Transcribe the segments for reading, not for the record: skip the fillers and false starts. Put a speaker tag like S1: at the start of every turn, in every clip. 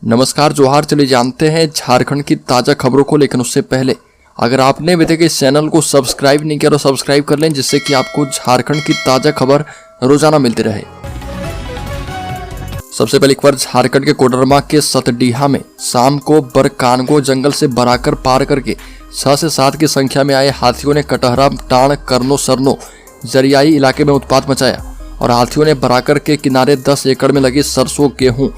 S1: नमस्कार जोहार। चलिए जानते हैं झारखंड की ताज़ा खबरों को, लेकिन उससे पहले अगर आपने अभी तक इस चैनल को सब्सक्राइब नहीं किया तो सब्सक्राइब कर लें, जिससे कि आपको झारखंड की ताज़ा खबर रोजाना मिलती रहे। सबसे पहले एक बार झारखंड के कोडरमा के सतडीहा में शाम को बरकानगो जंगल से बराकर पार करके 6 से 7 की संख्या में आए हाथियों ने कटहरा, टाण, करनो, सरनो, जरियाई इलाके में उत्पात मचाया और हाथियों ने बराकर के किनारे 10 एकड़ में लगी सरसों, गेहूं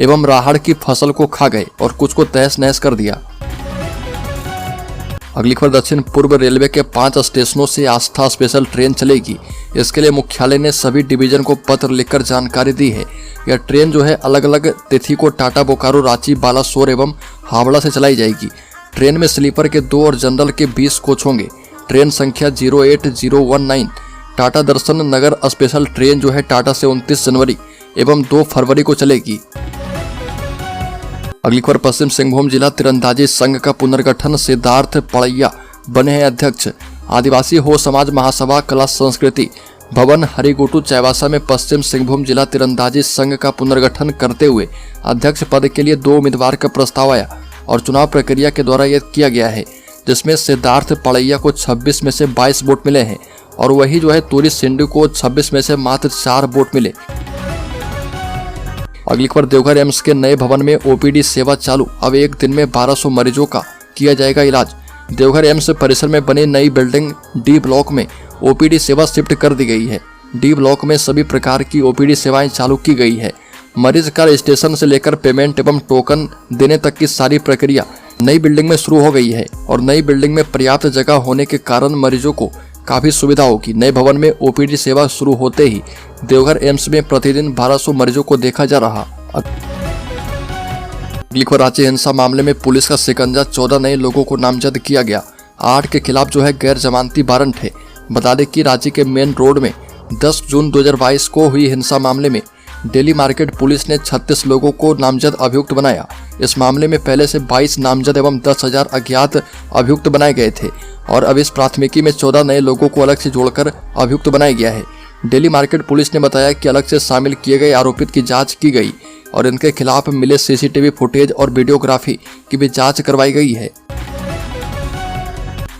S1: एवं राहड़ की फसल को खा गए और कुछ को तहस नहस कर दिया। अगली खबर, दक्षिण पूर्व रेलवे के 5 स्टेशनों से आस्था स्पेशल ट्रेन चलेगी। इसके लिए मुख्यालय ने सभी डिवीजन को पत्र लिखकर जानकारी दी है। यह ट्रेन जो है अलग अलग तिथि को टाटा, बोकारो, रांची, बालासोर एवं हावड़ा से चलाई जाएगी। ट्रेन में स्लीपर के 2 और जनरल के 20 कोच होंगे। ट्रेन संख्या 08019 टाटा दर्शन नगर स्पेशल ट्रेन जो है टाटा से 29 जनवरी एवं 2 फरवरी को चलेगी। अगली खबर, पश्चिम सिंहभूम जिला तीरंदाजी संघ का पुनर्गठन, सिद्धार्थ पड़ैया बने हैं अध्यक्ष। आदिवासी हो समाज महासभा कला संस्कृति भवन हरिगुटू चाईबासा में पश्चिम सिंहभूम जिला तीरंदाजी संघ का पुनर्गठन करते हुए अध्यक्ष पद के लिए 2 उम्मीदवार का प्रस्ताव आया और चुनाव प्रक्रिया के द्वारा यह किया गया है, जिसमें सिद्धार्थ पड़ैया को 26 में से 22 वोट मिले हैं और वही जो है तूरी सिंधु को 26 में से मात्र 4 वोट मिले। अगली खबर, देवघर एम्स के नए भवन में ओपीडी सेवा चालू। अब एक दिन में 1200 मरीजों का किया जाएगा इलाज। देवघर एम्स परिसर में बनी नई बिल्डिंग डी ब्लॉक में ओपीडी सेवा शिफ्ट कर दी गई है। डी ब्लॉक में सभी प्रकार की ओपीडी सेवाएं चालू की गई है। मरीज का रजिस्ट्रेशन से लेकर पेमेंट एवं टोकन देने तक की सारी प्रक्रिया नई बिल्डिंग में शुरू हो गई है और नई बिल्डिंग में पर्याप्त जगह होने के कारण मरीजों को काफी सुविधा होगी। नए भवन में ओपीडी सेवा शुरू होते ही देवघर एम्स में प्रतिदिन 1200 मरीजों को देखा जा रहा। अगली खबर, रांची हिंसा मामले में पुलिस का शिकंजा, 14 नए लोगों को नामजद किया गया। 8 के खिलाफ जो है गैर जमानती वारंट है। बता दें कि रांची के मेन रोड में 10 जून 2022 को हुई हिंसा मामले में डेली मार्केट पुलिस ने 36 लोगों को नामजद अभियुक्त बनाया। इस मामले में पहले से 22 नामजद एवं 10,000 अज्ञात अभियुक्त बनाए गए थे और अब इस प्राथमिकी में 14 नए लोगों को अलग से जोड़कर अभियुक्त बनाया गया है। डेली मार्केट पुलिस ने बताया कि अलग से शामिल किए गए आरोपित की जांच की गई और इनके खिलाफ मिले सीसीटीवी फुटेज और वीडियोग्राफी की भी जांच करवाई गई है।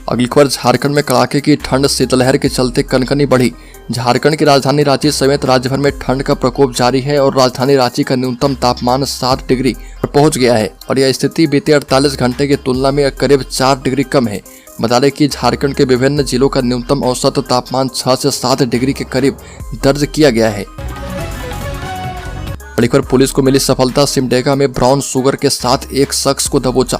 S1: अगली खबर, झारखंड में कड़ाके की ठंड, शीतलहर के चलते कनकनी बढ़ी। झारखंड की राजधानी रांची समेत राज्य भर में ठंड का प्रकोप जारी है और राजधानी रांची का न्यूनतम तापमान 7 डिग्री पर पहुंच गया है और यह स्थिति बीते 48 घंटे की तुलना में करीब 4 डिग्री कम है। बता दें कि झारखंड के विभिन्न जिलों का न्यूनतम औसत तापमान 6 से 7 डिग्री के करीब दर्ज किया गया है। बड़ी खबर, पुलिस को मिली सफलता, सिमडेगा में ब्राउन शुगर के साथ एक शख्स को दबोचा।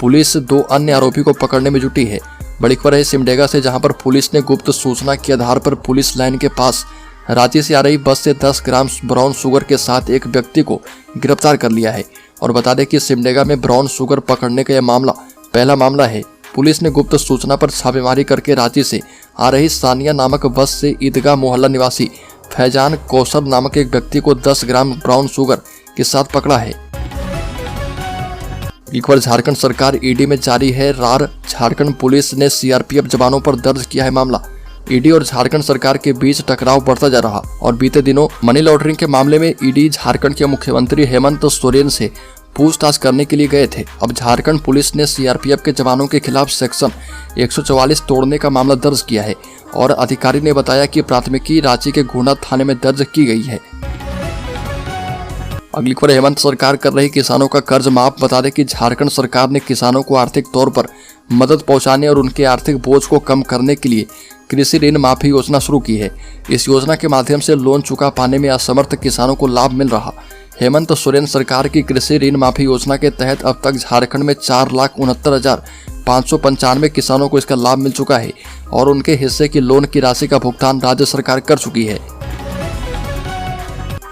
S1: पुलिस 2 अन्य आरोपी को पकड़ने में जुटी है। बड़ी खबर है सिमडेगा से, जहां पर पुलिस ने गुप्त सूचना के आधार पर पुलिस लाइन के पास रांची से आ रही बस से 10 ग्राम ब्राउन शुगर के साथ एक व्यक्ति को गिरफ्तार कर लिया है। और बता दें कि सिमडेगा में ब्राउन शुगर पकड़ने का यह मामला पहला मामला है। पुलिस ने गुप्त सूचना पर छापेमारी करके रांची से आ रही सानिया नामक बस से ईदगाह मोहल्ला निवासी फैजान कौसर नामक एक व्यक्ति को 10 ग्राम ब्राउन शुगर के साथ पकड़ा है। एक बार झारखंड सरकार ईडी में जारी है रार। झारखंड पुलिस ने सीआरपीएफ जवानों पर दर्ज किया है मामला। ईडी और झारखंड सरकार के बीच टकराव बढ़ता जा रहा और बीते दिनों मनी लॉन्ड्रिंग के मामले में ईडी झारखंड के मुख्यमंत्री हेमंत सोरेन से पूछताछ करने के लिए गए थे। अब झारखंड पुलिस ने सीआरपीएफ के जवानों के खिलाफ सेक्शन 144 तोड़ने का मामला दर्ज किया है और अधिकारी ने बताया कि प्राथमिकी रांची के गुना थाने में दर्ज की गई है। अगली खबर, हेमंत सरकार कर रही किसानों का कर्ज माफ। बता दें कि झारखंड सरकार ने किसानों को आर्थिक तौर पर मदद पहुंचाने और उनके आर्थिक बोझ को कम करने के लिए कृषि ऋण माफी योजना शुरू की है। इस योजना के माध्यम से लोन चुका पाने में असमर्थ किसानों को लाभ मिल रहा। हेमंत सोरेन सरकार की कृषि ऋण माफी योजना के तहत अब तक झारखंड में 4,69,595 किसानों को इसका लाभ मिल चुका है और उनके हिस्से की लोन की राशि का भुगतान राज्य सरकार कर चुकी है।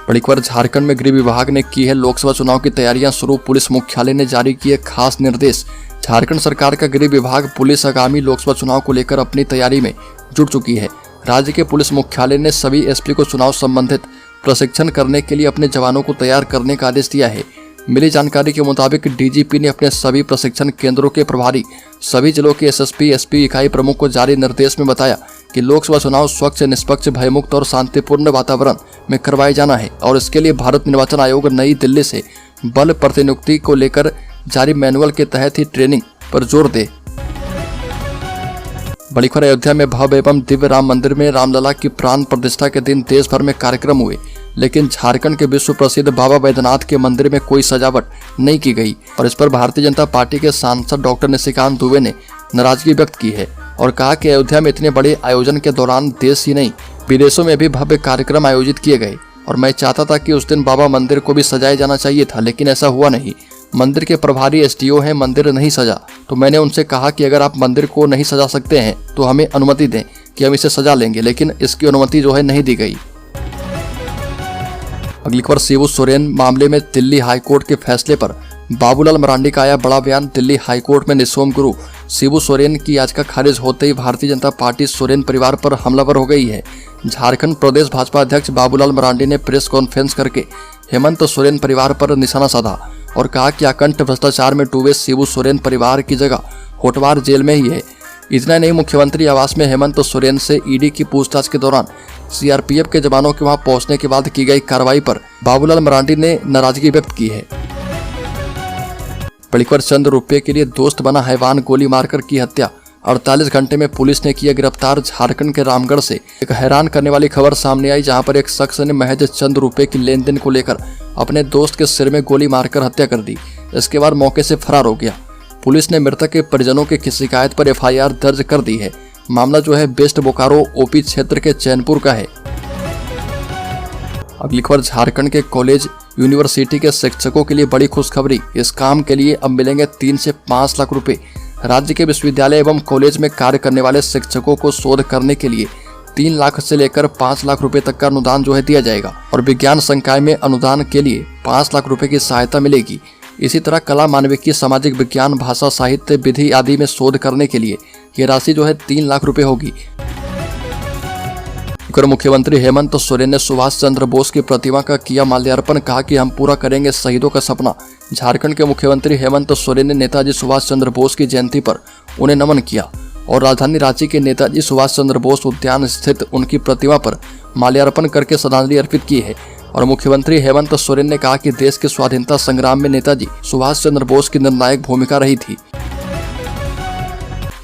S1: बड़ी खबर, झारखंड में गृह विभाग ने की है लोकसभा चुनाव की तैयारियां शुरू। पुलिस मुख्यालय ने जारी किए खास निर्देश। झारखंड सरकार का गृह विभाग पुलिस आगामी लोकसभा चुनाव को लेकर अपनी तैयारी में जुट चुकी है। राज्य के पुलिस मुख्यालय ने सभी एसपी को चुनाव संबंधित प्रशिक्षण करने के लिए अपने जवानों को तैयार करने का आदेश दिया है। मिली जानकारी के मुताबिक डीजीपी ने अपने सभी प्रशिक्षण केंद्रों के प्रभारी सभी जिलों के एसएसपी, एसपी इकाई प्रमुख को जारी निर्देश में बताया कि लोकसभा चुनाव स्वच्छ, निष्पक्ष, भयमुक्त और शांतिपूर्ण वातावरण में करवाया जाना है और इसके लिए भारत निर्वाचन आयोग नई दिल्ली से बल प्रतिनियुक्ति को लेकर जारी मैनुअल के तहत ही ट्रेनिंग पर जोर दे। बड़ी खबर, अयोध्या में भव्य एवं दिव्य राम मंदिर में रामलला की प्राण प्रतिष्ठा के दिन देश भर में कार्यक्रम हुए, लेकिन झारखंड के विश्व प्रसिद्ध बाबा बैद्यनाथ के मंदिर में कोई सजावट नहीं की गई और इस पर भारतीय जनता पार्टी के सांसद डॉक्टर निशिकांत दुबे ने नाराजगी व्यक्त की है और कहा कि अयोध्या में इतने बड़े आयोजन के दौरान देश ही नहीं विदेशों में भी भव्य कार्यक्रम आयोजित किए गए और मैं चाहता था कि उस दिन बाबा मंदिर को भी सजाया जाना चाहिए था, लेकिन ऐसा हुआ नहीं। मंदिर के प्रभारी एसडीओ हैं, मंदिर नहीं सजा तो मैंने उनसे कहा कि अगर आप मंदिर को नहीं सजा सकते हैं तो हमें अनुमति दें कि हम इसे सजा लेंगे, लेकिन इसकी अनुमति जो है नहीं दी गई। अगली खबर, शिबू सोरेन मामले में दिल्ली हाईकोर्ट के फैसले पर बाबूलाल मरांडी का आया बड़ा बयान। दिल्ली हाईकोर्ट में निसोम गुरु शिबू सोरेन की याचिका खारिज होते ही भारतीय जनता पार्टी सोरेन परिवार पर हमलावर हो गई है। झारखंड प्रदेश भाजपा अध्यक्ष बाबूलाल मरांडी ने प्रेस कॉन्फ्रेंस करके हेमंत सोरेन परिवार पर निशाना साधा और कहा कि आकंठ भ्रष्टाचार में डूबे शिबू सोरेन परिवार की जगह होटवार जेल में ही है। इतना नहीं, मुख्यमंत्री आवास में हेमंत सोरेन से ईडी की पूछताछ के दौरान सीआरपीएफ के जवानों के वहां पहुंचने के बाद की गई कार्रवाई पर बाबूलाल मरांडी ने नाराजगी व्यक्त की है। बड़ी खबर, चंद रुपये के लिए दोस्त बना हैवान गोली मारकर की हत्या, 48 घंटे में पुलिस ने किया गिरफ्तार। झारखंड के रामगढ़ से एक हैरान करने वाली खबर सामने आई, जहां पर एक शख्स ने महज चंद रुपये की लेन देन को लेकर अपने दोस्त के सिर में गोली मारकर हत्या कर दी। इसके बाद मौके से फरार हो गया। पुलिस ने मृतक के परिजनों की शिकायत पर एफआईआर दर्ज कर दी है। मामला जो है वेस्ट बोकारो ओपी क्षेत्र के चैनपुर का है। अगली खबर, झारखंड के कॉलेज यूनिवर्सिटी के शिक्षकों के लिए बड़ी खुशखबरी। इस काम के लिए अब मिलेंगे 3 से 5 लाख रुपए। राज्य के विश्वविद्यालय एवं कॉलेज में कार्य करने वाले शिक्षकों को शोध करने के लिए 3 लाख से लेकर 5 लाख रुपए तक का अनुदान जो है दिया जाएगा और विज्ञान संकाय में अनुदान के लिए 5 लाख रुपए की सहायता मिलेगी। इसी तरह कला, मानविकी, सामाजिक विज्ञान, भाषा, साहित्य, विधि आदि में शोध करने के लिए ये राशि जो है 3 लाख रुपए होगी। मुख्यमंत्री हेमंत सोरेन ने सुभाष चंद्र बोस की प्रतिमा का किया माल्यार्पण, कहा कि हम पूरा करेंगे शहीदों का सपना। झारखंड के मुख्यमंत्री हेमंत सोरेन ने नेताजी सुभाष चंद्र बोस की जयंती पर उन्हें नमन किया और राजधानी रांची के नेताजी सुभाष चंद्र बोस उद्यान स्थित उनकी प्रतिमा पर माल्यार्पण करके श्रद्धांजलि अर्पित की है। और मुख्यमंत्री हेमंत सोरेन ने कहा कि देश के स्वाधीनता संग्राम में नेताजी सुभाष चंद्र बोस की निर्णायक भूमिका रही थी।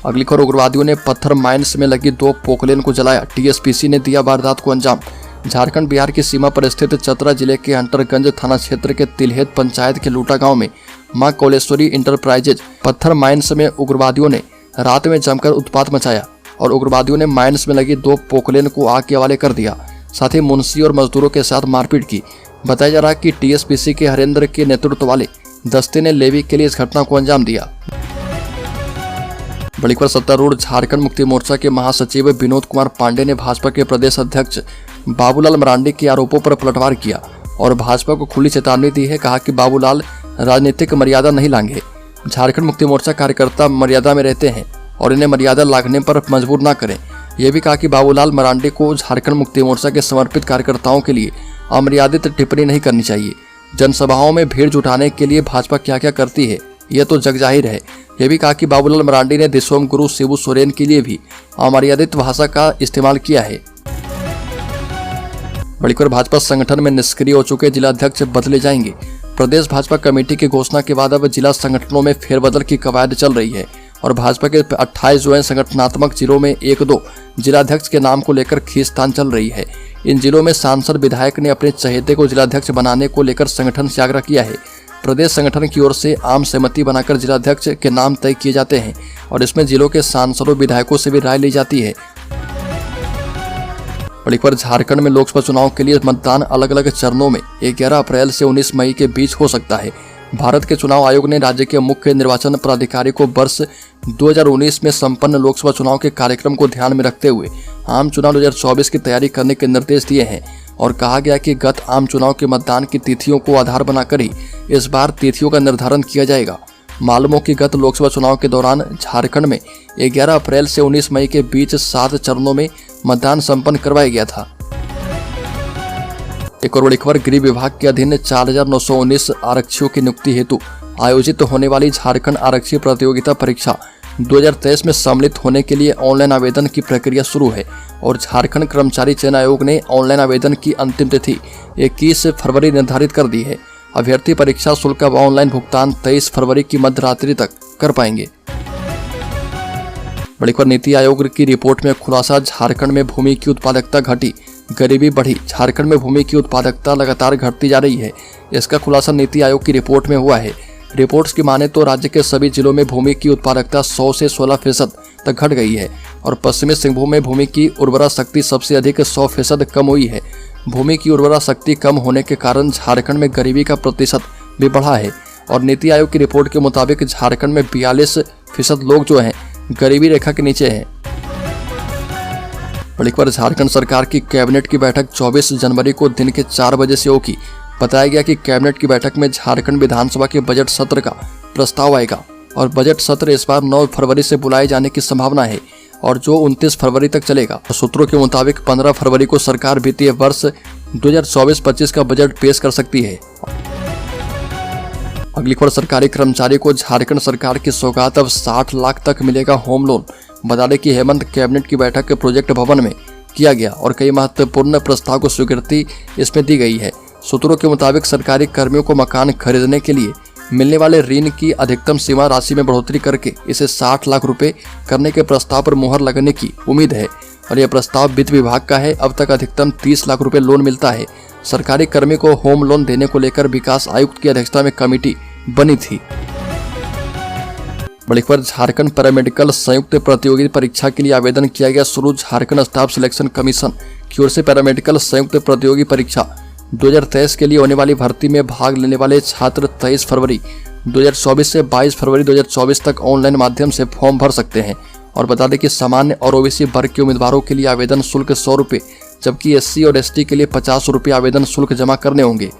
S1: अगली खबर, उग्रवादियों ने पत्थर माइंस में लगी 2 पोकलेन को जलाया, टीएसपीसी ने दिया वारदात को अंजाम। झारखंड बिहार की सीमा पर स्थित चतरा जिले के हंटरगंज थाना क्षेत्र के तिलहेत पंचायत के लूटा गांव में मां कौलेश्वरी इंटरप्राइजेज पत्थर माइंस में उग्रवादियों ने रात में जमकर उत्पात मचाया और उग्रवादियों ने माइंस में लगी 2 पोकलेन को आग के हवाले कर दिया। साथ ही मुंशी और मजदूरों के साथ मारपीट की। बताया जा रहा है कि टीएसपीसी के हरेंद्र के नेतृत्व वाले दस्ते ने लेवी के लिए इस घटना को अंजाम दिया। बड़ी खबर, सत्तारूढ़ झारखंड मुक्ति मोर्चा के महासचिव विनोद कुमार पांडे ने भाजपा के प्रदेश अध्यक्ष बाबूलाल मरांडी के आरोपों पर पलटवार किया और भाजपा को खुली चेतावनी दी है। कहा कि बाबूलाल राजनीतिक मर्यादा नहीं लांघे। झारखंड मुक्ति मोर्चा कार्यकर्ता मर्यादा में रहते हैं और इन्हें मर्यादा लांघने पर मजबूर न करें। यह भी कहा कि बाबूलाल मरांडी को झारखंड मुक्ति मोर्चा के समर्पित कार्यकर्ताओं के लिए अमर्यादित टिप्पणी नहीं करनी चाहिए। जनसभाओं में भीड़ जुटाने के लिए भाजपा क्या क्या करती है यह तो जग जाहिर है। यह भी कहा कि बाबूलाल मरांडी ने दिसोम गुरु शिबू सोरेन के लिए भी अमर्यादित भाषा का इस्तेमाल किया है। बड़ी खबर, भाजपा संगठन में निष्क्रिय हो चुके जिलाध्यक्ष बदले जाएंगे। प्रदेश भाजपा कमेटी की घोषणा के बाद अब जिला संगठनों में फेरबदल की कवायद चल रही है और भाजपा के 28 जो है संगठनात्मक जिलों में 1-2 जिलाध्यक्ष के नाम को लेकर खींचतान चल रही है। इन जिलों में सांसद विधायक ने अपने चहेते को जिलाध्यक्ष बनाने को लेकर संगठन से आग्रह किया है। प्रदेश संगठन की ओर से आम सहमति बनाकर जिलाध्यक्ष के नाम तय किए जाते हैं और इसमें जिलों के सांसदों विधायकों से भी राय ली जाती है। बड़ी खबर, झारखंड में लोकसभा चुनाव के लिए मतदान अलग अलग चरणों में 11 अप्रैल से 19 मई के बीच हो सकता है। भारत के चुनाव आयोग ने राज्य के मुख्य निर्वाचन पदाधिकारी को वर्ष 2019 में संपन्न लोकसभा चुनाव के कार्यक्रम को ध्यान में रखते हुए आम चुनाव 2024 की तैयारी करने के निर्देश दिए हैं और कहा गया कि गत आम चुनाव के मतदान की तिथियों को आधार बनाकर ही इस बार तिथियों का निर्धारण किया जाएगा। मालूम हो कि गत लोकसभा चुनाव के दौरान झारखंड में 11 अप्रैल से 19 मई के बीच 7 चरणों में मतदान संपन्न करवाया गया था। एक और बड़ी खबर, गृह विभाग के अधीन 4919 आरक्षियों की नियुक्ति हेतु आयोजित होने वाली झारखंड आरक्षी प्रतियोगिता परीक्षा 2023 में सम्मिलित होने के लिए ऑनलाइन आवेदन की प्रक्रिया शुरू है और झारखंड कर्मचारी चयन आयोग ने ऑनलाइन आवेदन की अंतिम तिथि 21 फरवरी निर्धारित कर दी है। अभ्यर्थी परीक्षा शुल्क का ऑनलाइन भुगतान 23 फरवरी की मध्य रात्रि तक कर पाएंगे। बड़ी खबर, नीति आयोग की रिपोर्ट में खुलासा, झारखंड में भूमि की उत्पादकता घटी, गरीबी बढ़ी। झारखंड में भूमि की उत्पादकता लगातार घटती जा रही है। इसका खुलासा नीति आयोग की रिपोर्ट में हुआ है। रिपोर्ट्स की माने तो राज्य के सभी जिलों में भूमि की उत्पादकता 100 से 16% तक घट गई है और पश्चिमी सिंहभूम में भूमि की उर्वरा शक्ति सबसे अधिक 100% कम हुई है। भूमि की उर्वरा शक्ति कम होने के कारण झारखंड में गरीबी का प्रतिशत भी बढ़ा है और नीति आयोग की रिपोर्ट के मुताबिक झारखंड में 42% लोग जो हैं गरीबी रेखा के नीचे हैं। बड़ी खबर, झारखंड सरकार की कैबिनेट की बैठक 24 जनवरी को दिन के 4 बजे से होगी। बताया गया कि कैबिनेट की बैठक में झारखंड विधानसभा के बजट सत्र का प्रस्ताव आएगा और बजट सत्र इस बार 9 फरवरी से बुलाए जाने की संभावना है और जो 29 फरवरी तक चलेगा। सूत्रों के मुताबिक 15 फरवरी को सरकार वित्तीय वर्ष 2024-25 का बजट पेश कर सकती है। अगली खबर, सरकारी कर्मचारी को झारखंड सरकार की सौगात, अब 60 लाख तक मिलेगा होम लोन। बता दें कि हेमंत कैबिनेट की बैठक के प्रोजेक्ट भवन में किया गया और कई महत्वपूर्ण प्रस्ताव को स्वीकृति इसमें दी गई है। सूत्रों के मुताबिक सरकारी कर्मियों को मकान खरीदने के लिए मिलने वाले ऋण की अधिकतम सीमा राशि में बढ़ोतरी करके इसे 60 लाख रुपए करने के प्रस्ताव पर मुहर लगने की उम्मीद है और यह प्रस्ताव वित्त विभाग का है। अब तक अधिकतम 30 लाख रुपए लोन मिलता है। सरकारी कर्मी को होम लोन देने को लेकर विकास आयुक्त की अध्यक्षता में कमेटी बनी थी। बड़ी खबर, झारखंड पैरामेडिकल संयुक्त प्रतियोगी परीक्षा के लिए आवेदन किया गया शुरू। झारखंड स्टाफ सिलेक्शन कमीशन की ओर से पैरामेडिकल संयुक्त प्रतियोगी परीक्षा 2023 के लिए होने वाली भर्ती में भाग लेने वाले छात्र 23 फरवरी 2024 से 22 फरवरी 2024 तक ऑनलाइन माध्यम से फॉर्म भर सकते हैं। और बता दें कि सामान्य और ओबीसी वर्ग के उम्मीदवारों के लिए आवेदन शुल्क 100 रुपये, जबकि SC और ST के लिए 50 रुपये आवेदन शुल्क जमा करने होंगे।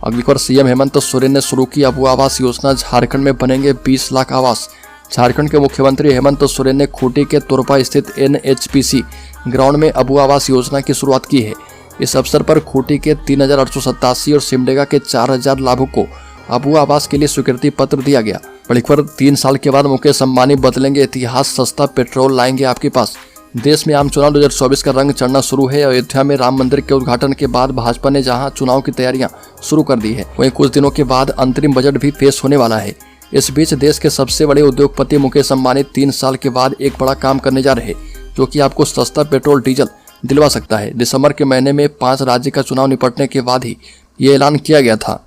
S1: अगली खबर, सीएम हेमंत सोरेन ने शुरू की अबू आवास योजना, झारखंड में बनेंगे 20 लाख आवास। झारखंड के मुख्यमंत्री हेमंत सोरेन ने खूंटी के तोरपा स्थित NHPC ग्राउंड में अबू आवास योजना की शुरुआत की है। इस अवसर पर खूंटी के 3887 और सिमडेगा के 4000 लाभुकों को अबू आवास के लिए स्वीकृति पत्र दिया गया। बड़ी खबर, 3 साल के बाद मुकेश अंबानी बदलेंगे इतिहास, सस्ता पेट्रोल लाएंगे आपके पास। देश में आम चुनाव 2024 का रंग चढ़ना शुरू है। अयोध्या में राम मंदिर के उद्घाटन के बाद भाजपा ने जहां चुनाव की तैयारियां शुरू कर दी है, वहीं कुछ दिनों के बाद अंतरिम बजट भी पेश होने वाला है। इस बीच देश के सबसे बड़े उद्योगपति मुकेश अंबानी 3 साल के बाद एक बड़ा काम करने जा रहे, जो कि आपको सस्ता पेट्रोल डीजल दिलवा सकता है। दिसंबर के महीने में 5 राज्य का चुनाव निपटने के बाद ही ये ऐलान किया गया था।